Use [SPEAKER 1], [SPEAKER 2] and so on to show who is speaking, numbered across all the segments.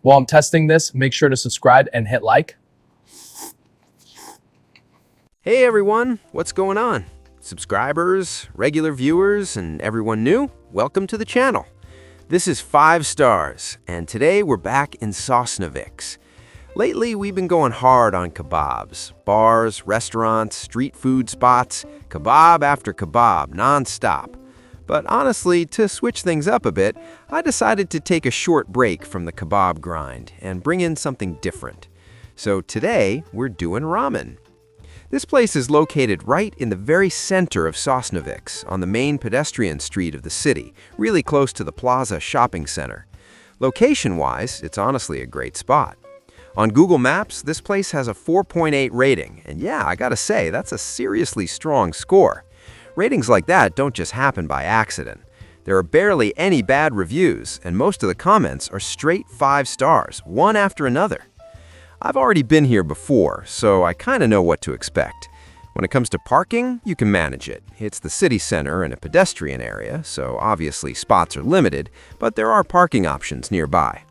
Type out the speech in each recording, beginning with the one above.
[SPEAKER 1] While I'm testing this, make sure to subscribe and hit like.
[SPEAKER 2] Hey everyone, what's going on? Subscribers, regular viewers, and everyone new, welcome to the channel. This is 5 stars, and today we're back in Sosnowiec. Lately, we've been going hard on kebabs, bars, restaurants, street food spots, kebab after kebab, non-stop. But honestly, to switch things up a bit, I decided to take a short break from the kebab grind and bring in something different. So today, we're doing ramen. This place is located right in the very center of Sosnowiec, on the main pedestrian street of the city, really close to the Plaza shopping center. Location-wise, it's honestly a great spot. On Google Maps, this place has a 4.8 rating, and yeah, I gotta say, that's a seriously strong score. Ratings like that don't just happen by accident. There are barely any bad reviews, and most of the comments are straight 5 stars, one after another. I've already been here before, so I kind of know what to expect. When it comes to parking, you can manage it. It's the city center and a pedestrian area, so obviously spots are limited, but there are parking options nearby.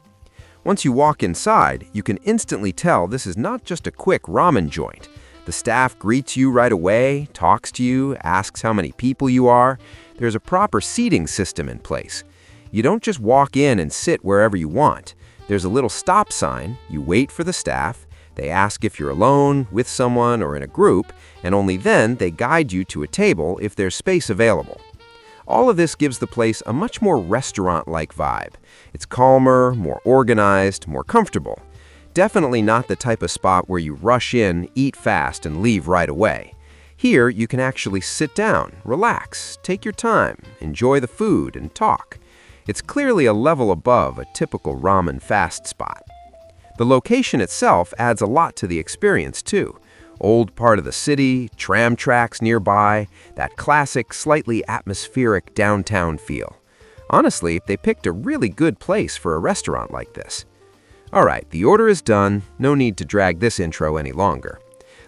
[SPEAKER 2] Once you walk inside, you can instantly tell this is not just a quick ramen joint. The staff greets you right away, talks to you, asks how many people you are. There's a proper seating system in place. You don't just walk in and sit wherever you want. There's a little stop sign, you wait for the staff, they ask if you're alone, with someone, or in a group, and only then they guide you to a table if there's space available. All of this gives the place a much more restaurant-like vibe. It's calmer, more organized, more comfortable. Definitely not the type of spot where you rush in, eat fast, and leave right away. Here, you can actually sit down, relax, take your time, enjoy the food, and talk. It's clearly a level above a typical ramen fast spot. The location itself adds a lot to the experience, too. Old part of the city, tram tracks nearby, that classic, slightly atmospheric downtown feel. Honestly, they picked a really good place for a restaurant like this. All right, the order is done. No need to drag this intro any longer.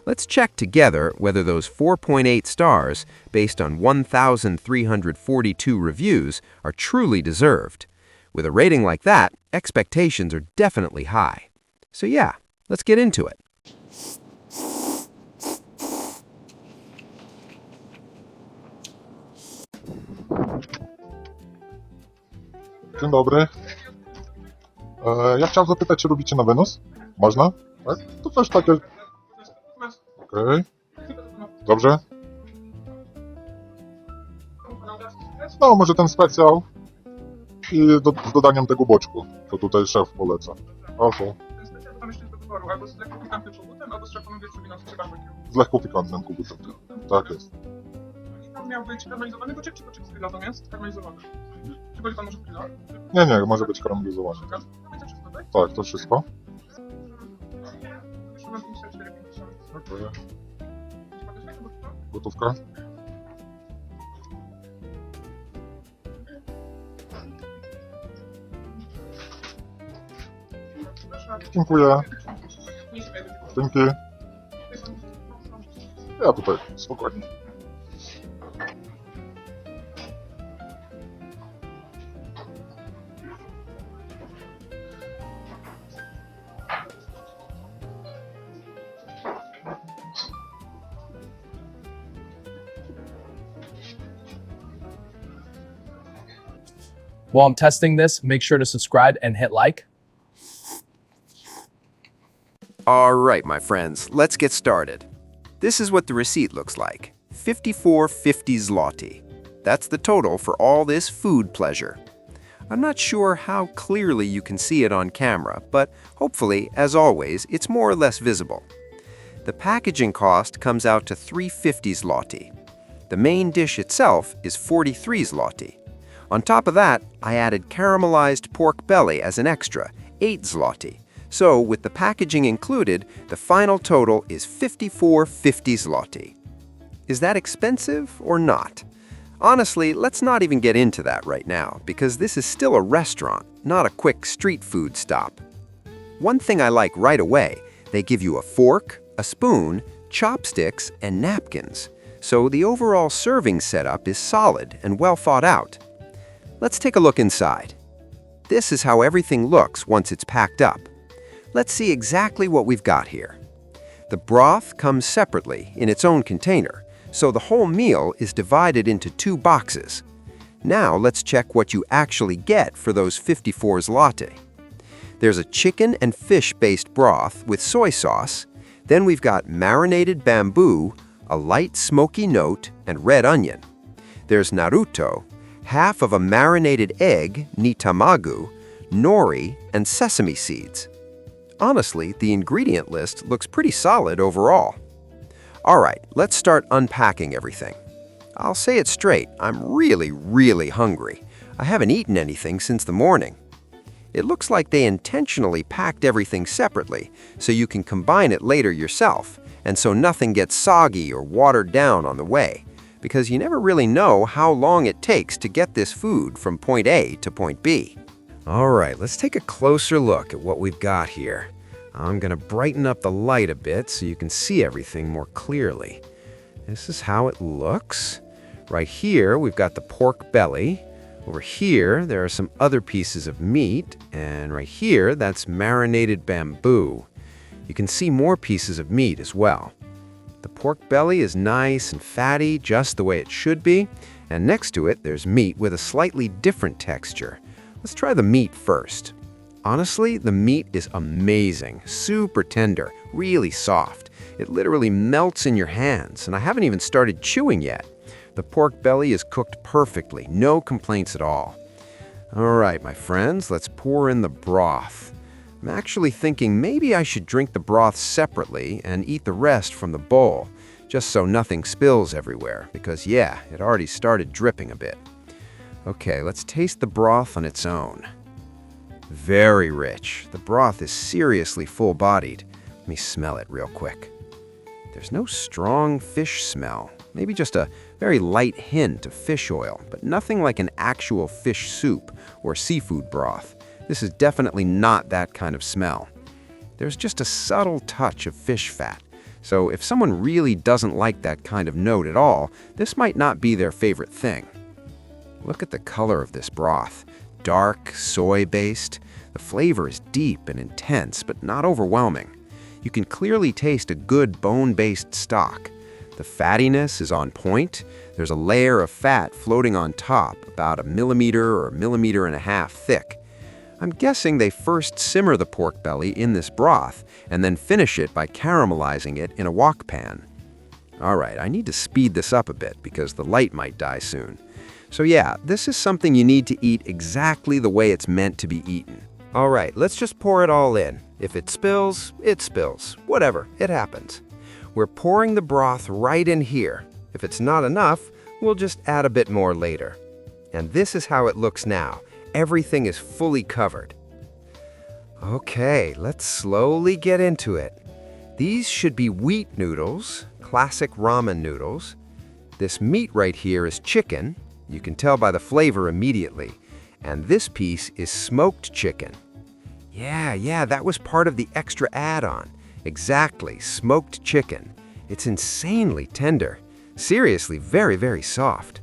[SPEAKER 2] Let's check together whether those 4.8 stars, based on 1,342 reviews, are truly deserved. With a rating like that, expectations are definitely high. So yeah, let's get into it.
[SPEAKER 3] Dzień dobry. Ja chciałem zapytać, czy robicie na wynos? Można? Tak? To też takie... Okej. Dobrze. No, może ten specjal i z dodaniem tego boczku, to tutaj szef poleca. Albo
[SPEAKER 4] Ten specjal tam jeszcze jest do wyboru, albo z lekko pikantnym kogutem, albo z szaponem wieprzowina z barbecue.
[SPEAKER 3] z lekko pikantnym kubutem. Tak jest.
[SPEAKER 4] I tam miał być karamelizowany boczek, czy boczek z grilla natomiast? Karamelizowany. Czy będzie pan może grilla?
[SPEAKER 3] Nie, może być karamelizowany.
[SPEAKER 4] No więc wszystko, tak?
[SPEAKER 3] Tak, to wszystko.
[SPEAKER 4] Wyszło nam 54,50.
[SPEAKER 3] Dziękuję.
[SPEAKER 4] Pamiętasz, bo to?
[SPEAKER 3] Gotówka.
[SPEAKER 4] Proszę.
[SPEAKER 3] Dziękuję.
[SPEAKER 4] Nie się wejdę.
[SPEAKER 3] Dzięki. Ja tutaj, spokojnie.
[SPEAKER 1] While I'm testing this, make sure to subscribe and hit like.
[SPEAKER 2] All right, my friends, let's get started. This is what the receipt looks like. 54.50 zloty. That's the total for all this food pleasure. I'm not sure how clearly you can see it on camera, but hopefully, as always, it's more or less visible. The packaging cost comes out to 3.50 zloty. The main dish itself is 43 zloty. On top of that, I added caramelized pork belly as an extra, 8 zloty. So, with the packaging included, the final total is 54.50 zloty. Is that expensive or not? Honestly, let's not even get into that right now, because this is still a restaurant, not a quick street food stop. One thing I like right away, they give you a fork, a spoon, chopsticks, and napkins. So the overall serving setup is solid and well thought out. Let's take a look inside. this is how everything looks once it's packed up. Let's see exactly what we've got here. The broth comes separately in its own container, so the whole meal is divided into 2 boxes. Now let's check what you actually get for those 54 zloty. There's a chicken and fish-based broth with soy sauce. Then we've got marinated bamboo, a light smoky note, and red onion. There's naruto, half of a marinated egg, nitamago, nori, and sesame seeds. Honestly, the ingredient list looks pretty solid overall. All right, let's start unpacking everything. I'll say it straight, I'm really hungry. I haven't eaten anything since the morning. It looks like they intentionally packed everything separately so you can combine it later yourself, and so nothing gets soggy or watered down on the way, because you never really know how long it takes to get this food from point A to point B. All right, let's take a closer look at what we've got here. I'm gonna brighten up the light a bit so you can see everything more clearly. This is how it looks. Right here, we've got the pork belly. Over here, there are some other pieces of meat, and right here, that's marinated bamboo. You can see more pieces of meat as well. The pork belly is nice and fatty, just the way it should be, and next to it, there's meat with a slightly different texture. Let's try the meat first. Honestly, the meat is amazing, super tender, really soft. It literally melts in your hands, and I haven't even started chewing yet. The pork belly is cooked perfectly, no complaints at all. All right, my friends, let's pour in the broth. I'm actually thinking maybe I should drink the broth separately and eat the rest from the bowl, just so nothing spills everywhere, because yeah, it already started dripping a bit. Okay, let's taste the broth on its own. Very rich. The broth is seriously full-bodied. Let me smell it real quick. There's no strong fish smell. Maybe just a very light hint of fish oil, but nothing like an actual fish soup or seafood broth. This is definitely not that kind of smell. There's just a subtle touch of fish fat. So if someone really doesn't like that kind of note at all, this might not be their favorite thing. Look at the color of this broth. Dark, soy-based. The flavor is deep and intense, but not overwhelming. You can clearly taste a good bone-based stock. The fattiness is on point. There's a layer of fat floating on top, about 1 millimeter or 1.5 millimeters thick. I'm guessing they first simmer the pork belly in this broth and then finish it by caramelizing it in a wok pan. All right, I need to speed this up a bit because the light might die soon. So yeah, this is something you need to eat exactly the way it's meant to be eaten. All right, let's just pour it all in. If it spills, it spills. Whatever, it happens. We're pouring the broth right in here. If it's not enough, we'll just add a bit more later. And this is how it looks now. Everything is fully covered. Okay, let's slowly get into it. These should be wheat noodles, classic ramen noodles. This meat right here is chicken. You can tell by the flavor immediately. And this piece is smoked chicken. Yeah, that was part of the extra add-on. Exactly, smoked chicken. It's insanely tender. Seriously, very soft.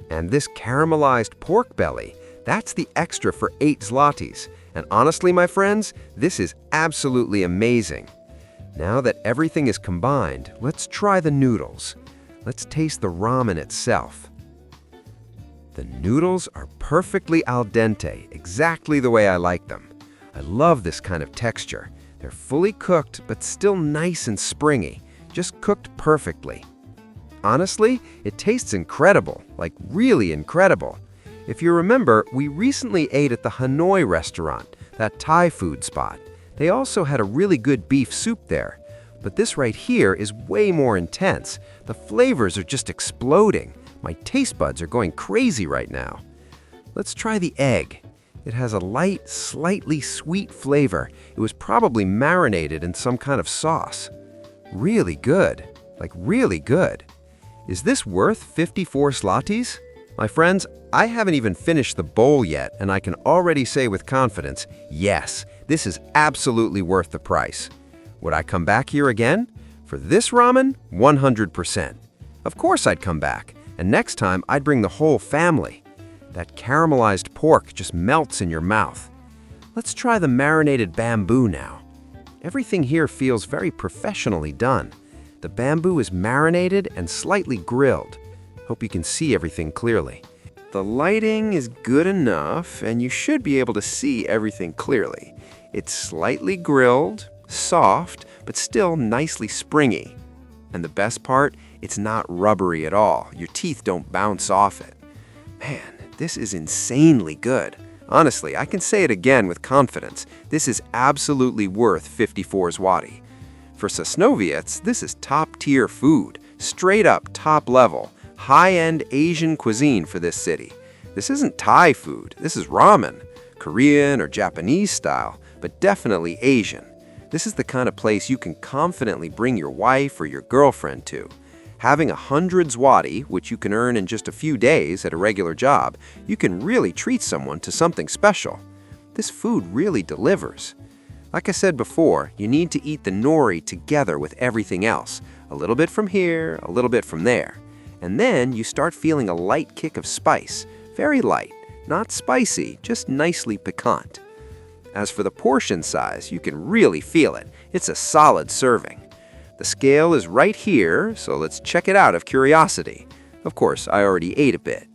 [SPEAKER 2] And this caramelized pork belly, that's the extra for 8 zlotys. And honestly, my friends, this is absolutely amazing. Now that everything is combined, let's try the noodles. Let's taste the ramen itself. The noodles are perfectly al dente, exactly the way I like them. I love this kind of texture. They're fully cooked, but still nice and springy, just cooked perfectly. Honestly, it tastes incredible, like really incredible. If you remember, we recently ate at the Hanoi restaurant, that Thai food spot. They also had a really good beef soup there. But this right here is way more intense. The flavors are just exploding. My taste buds are going crazy right now. Let's try the egg. It has a light, slightly sweet flavor. It was probably marinated in some kind of sauce. Really good. Like really good. Is this worth 54 zlotys? My friends, I haven't even finished the bowl yet, and I can already say with confidence, yes, this is absolutely worth the price. Would I come back here again? For this ramen, 100%. Of course I'd come back, and next time I'd bring the whole family. That caramelized pork just melts in your mouth. Let's try the marinated bamboo now. Everything here feels very professionally done. The bamboo is marinated and slightly grilled. Hope you can see everything clearly. The lighting is good enough, and you should be able to see everything clearly. It's slightly grilled, soft, but still nicely springy. And the best part, it's not rubbery at all. Your teeth don't bounce off it. Man, this is insanely good. Honestly, I can say it again with confidence. This is absolutely worth 54 zloty. For Sosnowiec, this is top-tier food, straight-up top-level, high-end Asian cuisine for this city. This isn't Thai food. This is ramen, Korean or Japanese style, but definitely Asian. This is the kind of place you can confidently bring your wife or your girlfriend to. Having 100 zloty, which you can earn in just a few days at a regular job, you can really treat someone to something special. This food really delivers. Like I said before, you need to eat the nori together with everything else. A little bit from here, a little bit from there. And then you start feeling a light kick of spice. Very light, not spicy, just nicely piquant. As for the portion size, you can really feel it. It's a solid serving. The scale is right here, so let's check it out out of curiosity. Of course, I already ate a bit.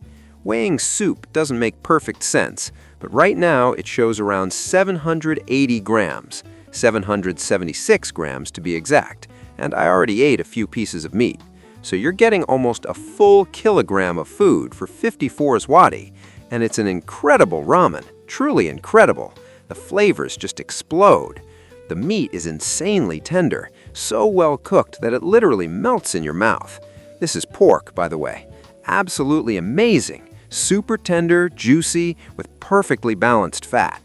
[SPEAKER 2] Weighing soup doesn't make perfect sense, but right now it shows around 780 grams, 776 grams to be exact, and I already ate a few pieces of meat. So you're getting almost a full kilogram of food for 54 zloty, and it's an incredible ramen, truly incredible. The flavors just explode. The meat is insanely tender, so well cooked that it literally melts in your mouth. This is pork, by the way. Absolutely amazing. Super tender, juicy, with perfectly balanced fat.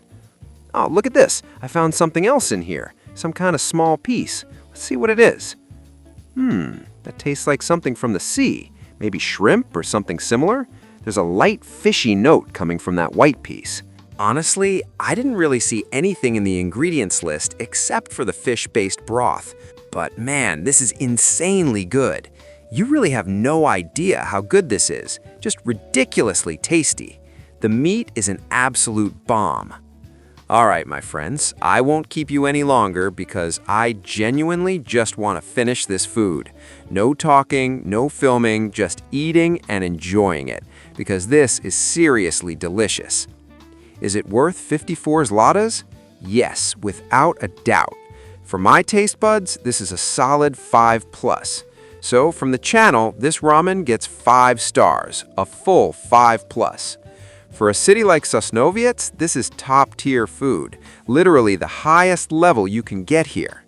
[SPEAKER 2] Oh, look at this. I found something else in here. Some kind of small piece. Let's see what it is. That tastes like something from the sea. Maybe shrimp or something similar. There's a light fishy note coming from that white piece. Honestly, I didn't really see anything in the ingredients list except for the fish-based broth. But man, this is insanely good. You really have no idea how good this is. Just ridiculously tasty. The meat is an absolute bomb. All right, my friends, I won't keep you any longer because I genuinely just want to finish this food. No talking, no filming, just eating and enjoying it because this is seriously delicious. Is it worth 54 zlotys? Yes, without a doubt. For my taste buds, this is a solid 5+. So from the channel, this ramen gets 5 stars, a full 5+. For a city like Sosnowiec, this is top-tier food, literally the highest level you can get here.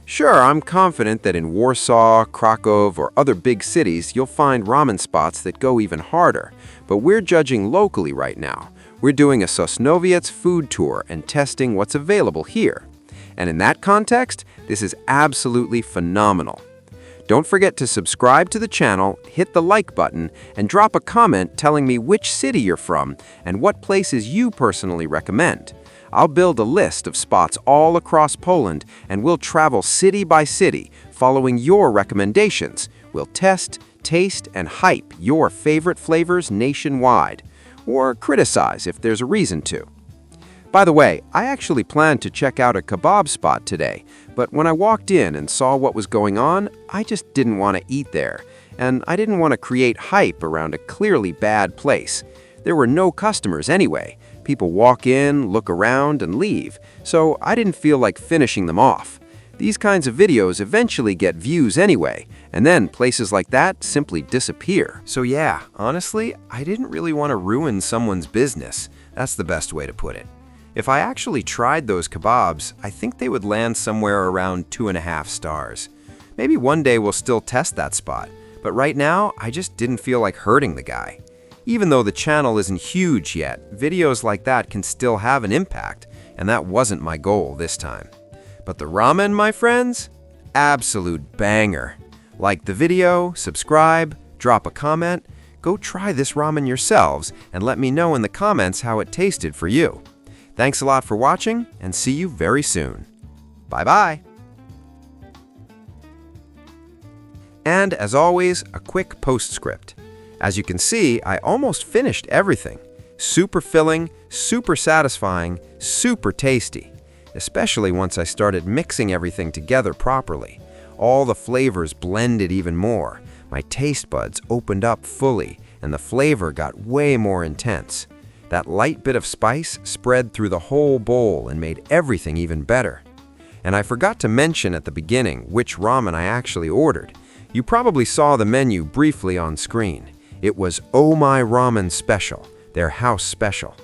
[SPEAKER 2] Sure, I'm confident that in Warsaw, Krakow, or other big cities, you'll find ramen spots that go even harder, but we're judging locally right now. We're doing a Sosnowiec food tour and testing what's available here. And in that context, this is absolutely phenomenal. Don't forget to subscribe to the channel, hit the like button, and drop a comment telling me which city you're from and what places you personally recommend. I'll build a list of spots all across Poland, and we'll travel city by city, following your recommendations. We'll test, taste, and hype your favorite flavors nationwide, or criticize if there's a reason to. By the way, I actually planned to check out a kebab spot today, but when I walked in and saw what was going on, I just didn't want to eat there, and I didn't want to create hype around a clearly bad place. There were no customers anyway. People walk in, look around, and leave, so I didn't feel like finishing them off. These kinds of videos eventually get views anyway, and then places like that simply disappear. So yeah, honestly, I didn't really want to ruin someone's business. That's the best way to put it. If I actually tried those kebabs, I think they would land somewhere around 2.5 stars. Maybe one day we'll still test that spot, but right now, I just didn't feel like hurting the guy. Even though the channel isn't huge yet, videos like that can still have an impact, and that wasn't my goal this time. But the ramen, my friends? Absolute banger. Like the video, subscribe, drop a comment, go try this ramen yourselves, and let me know in the comments how it tasted for you. Thanks a lot for watching, and see you very soon. Bye-bye. And as always, a quick postscript. As you can see, I almost finished everything. Super filling, super satisfying, super tasty. Especially once I started mixing everything together properly. All the flavors blended even more. My taste buds opened up fully, and the flavor got way more intense. That light bit of spice spread through the whole bowl and made everything even better. And I forgot to mention at the beginning which ramen I actually ordered. You probably saw the menu briefly on screen. It was My Ramen Special, their house special.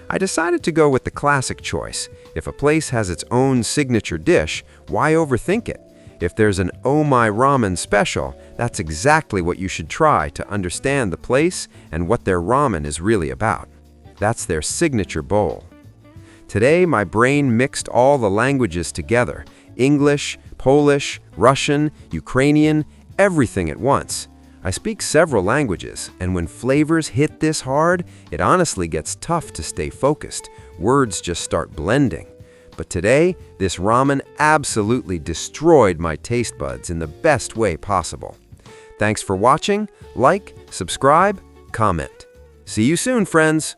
[SPEAKER 2] I decided to go with the classic choice. If a place has its own signature dish, why overthink it? If there's an My Ramen Special, that's exactly what you should try to understand the place and what their ramen is really about. That's their signature bowl. Today, my brain mixed all the languages together: English, Polish, Russian, Ukrainian, everything at once. I speak several languages, and when flavors hit this hard, it honestly gets tough to stay focused. Words just start blending. But today, this ramen absolutely destroyed my taste buds in the best way possible. Thanks for watching. Like, subscribe, comment. See you soon, friends!